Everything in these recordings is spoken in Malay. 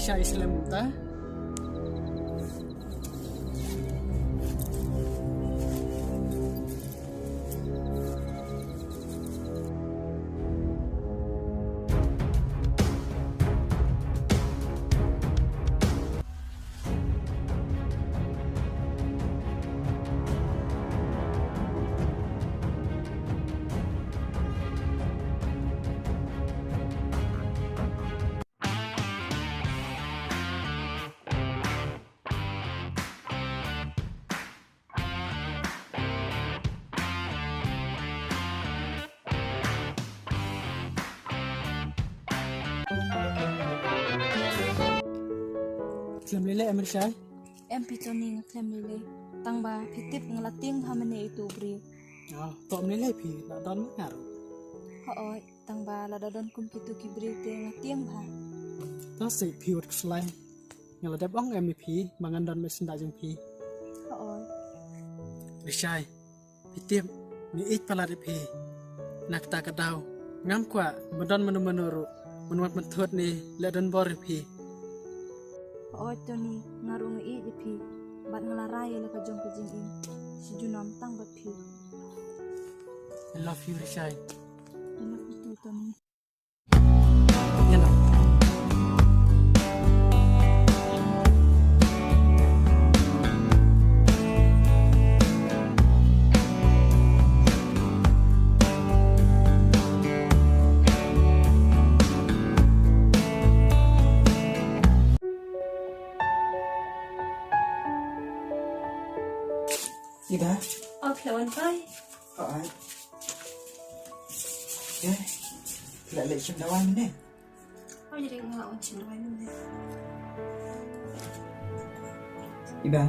Risha Islam ta. Islam lele Amir Syai. Em pitoni ngeklem lele tangba pitip ngelating hamane itu bri. Oh, tok lele pi nak don ngar. Hooi tangba ladadon kum kitu kibri te ngatiang ba. Ta si pi wot slai. Ngala dep ong em pi mangan don me sinda jeng pi. Hooi Rishai. Pitip ni ik pala de pi. Nak ta kadau. Ngam kwa bedon menuru. Menuat menthut ni le don bor pi. hooi toni ngarung i pi bat ngelarai le ka jong ka jing in. Si junam tang bat pi. I love you Rishai. Enak itu toni. Ya nak. Ida, Okay, wan pai. alright. Yeah, lại lại chim đào anh nè. How jadi ngelawan cinta ini? Ida,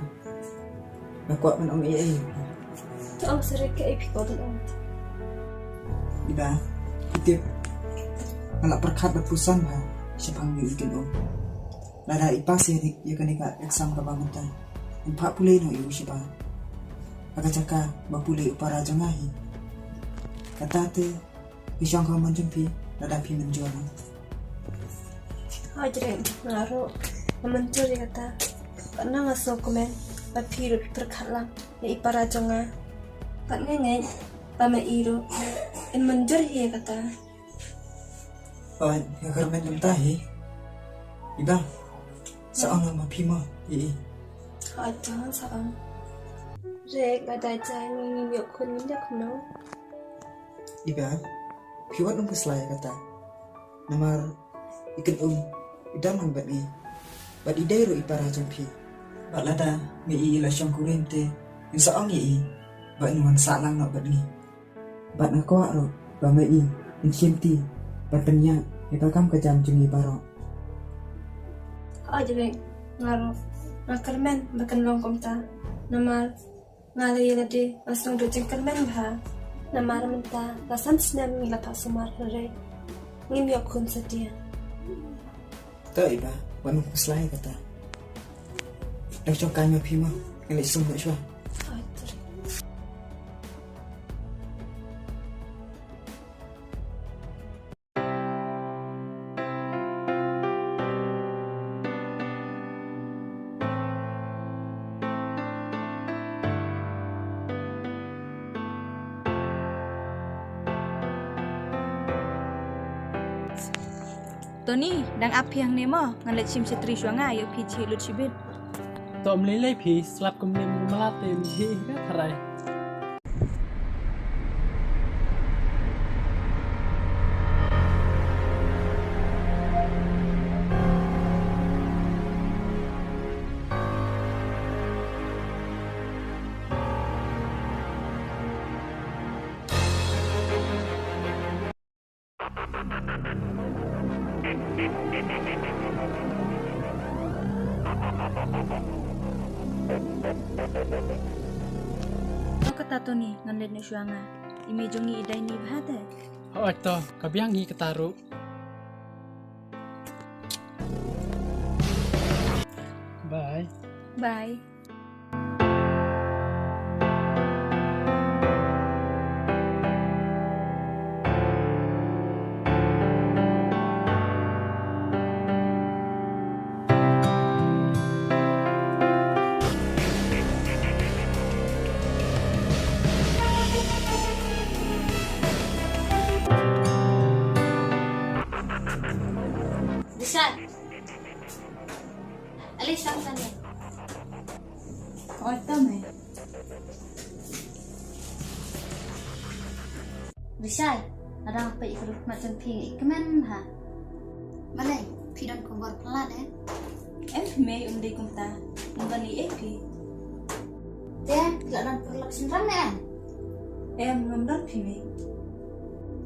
nak kuat man om iya. Tu ang sering ke episode on. Ida, itip. Ngalak perkat berpusan bah, siapang ikin om. Lada ipas ya kan ika exam ka bangunta. 40 no ibu siapa. Agak-agak bapuli upara jangahi. Kata te, pisang kau menjumpi, lada pi menjual. How jadi ngaruh mencuri kata karena ngasok komen bat piru perkalang ya ipara jonga pat ngenge pame iru in menjuri kata Oh, ya kermen jumtahi. Ida, seorang nama pima, how jangan saang rek ada jangan ini yuk kun minyak no Ida, piwat nung keslaya kata. Namar ikan ida mang bat ni. Bat idai ro ipara jampi. Bat lada ngi ila syang kurente. Insa ong i. Bat nuan salang nak bat ni. Bat nakwa ro ba mai in syemti. Bat penya ika kam kejam jungi baro. how jadi ngaruh ngakermen makan longkom ta namar ngalai lade langsung do jengkermen bah namar menta lasan senam ngila pak sumar rek ngim yuk kun sedia Ta iba, wan nung keslaya kata. Dah cokai ma pima. Ngali sum nak syua. how jadi Toni dang api yang nemo ngalet sim setri suanga yo pi chi lut sibit. Tok lele pi slap kum nem melate ni ka tharai. Kau kata Toni ngalet ni suanga. Imi jongi idai ni bahate. Oh, to kabiang hi ketaru. Bye. Bye. oi tame. Risai, ada apa ikut macam ping ikemen ha? Malay, pidon kubur pelat Em phi me dei kum ta. Ngani e phi. Dia lalan perlak sendang Em ngam dan phi me.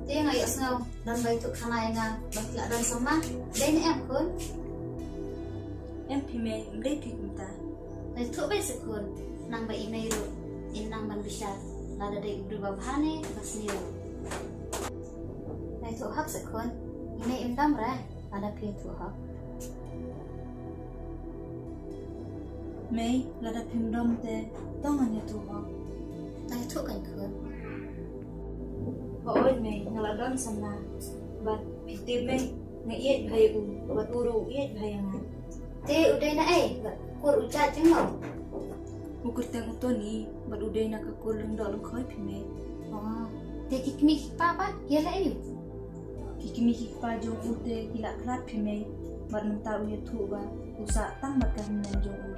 Dia ngayak sengau dan baik tu kana yang bakla dan sama. Dia ni kun, Em phi me dei phi kum ta. baik tu baik sekun. Nang baik inai ru, inang ban bisa. Lada dai berubah bahane pasniu. Baik tu hak sekun. Inai indam rah. Ada pih tu hak. Mei lada phim dom te tongan ya tu ha. Baik tu kan kun. Oi mei ngala don sana. Bat piti mei ngaiet bhai u bat uru iet bhai nga. Dia udah na kur ucat jengau. Ukur teng utoni bat udai na ka kulung do lung khoi phi mei. Oh, dia kikmi papa, dia lah ayu. Kikimi hikpa jong ute kila klat phi mei. Bat menta u ya thu ba usa tang bat ka men jong u.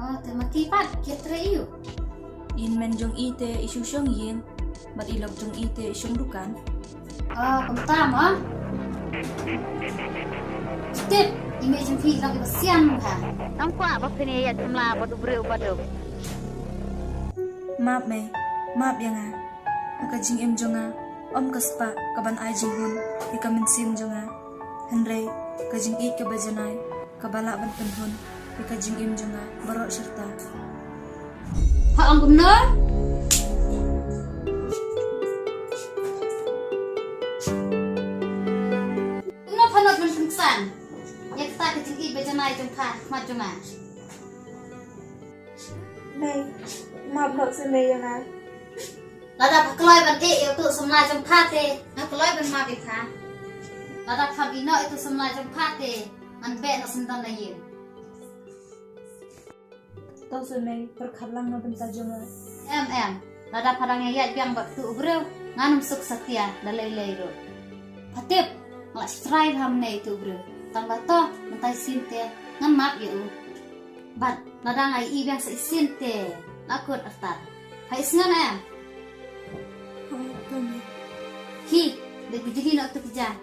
Oh, termati pat, dia terayu. In men jong ite isu syong yin. Bat ilok jong ite syong dukan. Oh, pertama. Step, image yang fit lagi bersian ha. Nampak apa kini ya jumlah batu beriu batu. Maaf mei, maaf ya nga. Aka jing em jonga, om kaspa kaban ai jing hun, ika min sim jonga. Henry, ka jing ik ka bajanai, kabala ban penhun, ika jing em jonga, barok serta. Hak ang gumnor? Gumnor panot man sengsan. Ya kita ke jing ik bajanai jengka, mat joma. Mei, maaf nok se mei yang ai. Lada pakloi ban eu tu semlai jengka te, pakloi ban ma bikha. Lada kham ino itu semlai jengka te, an be na sendan na yin. Tau se mei perkhalang na benta jonga. Lada parang yat biang baktu ubreu, nganum suk satya dalai leiro. Patip, ngalak strive ham ne itu ubreu. Tambah to, mentai sinte, ngan map yu. Bat, lada ngai i biang sa isinte, nakut artar. Hai sengan Oh, tame. Hi, de bijigi nak tu kerja.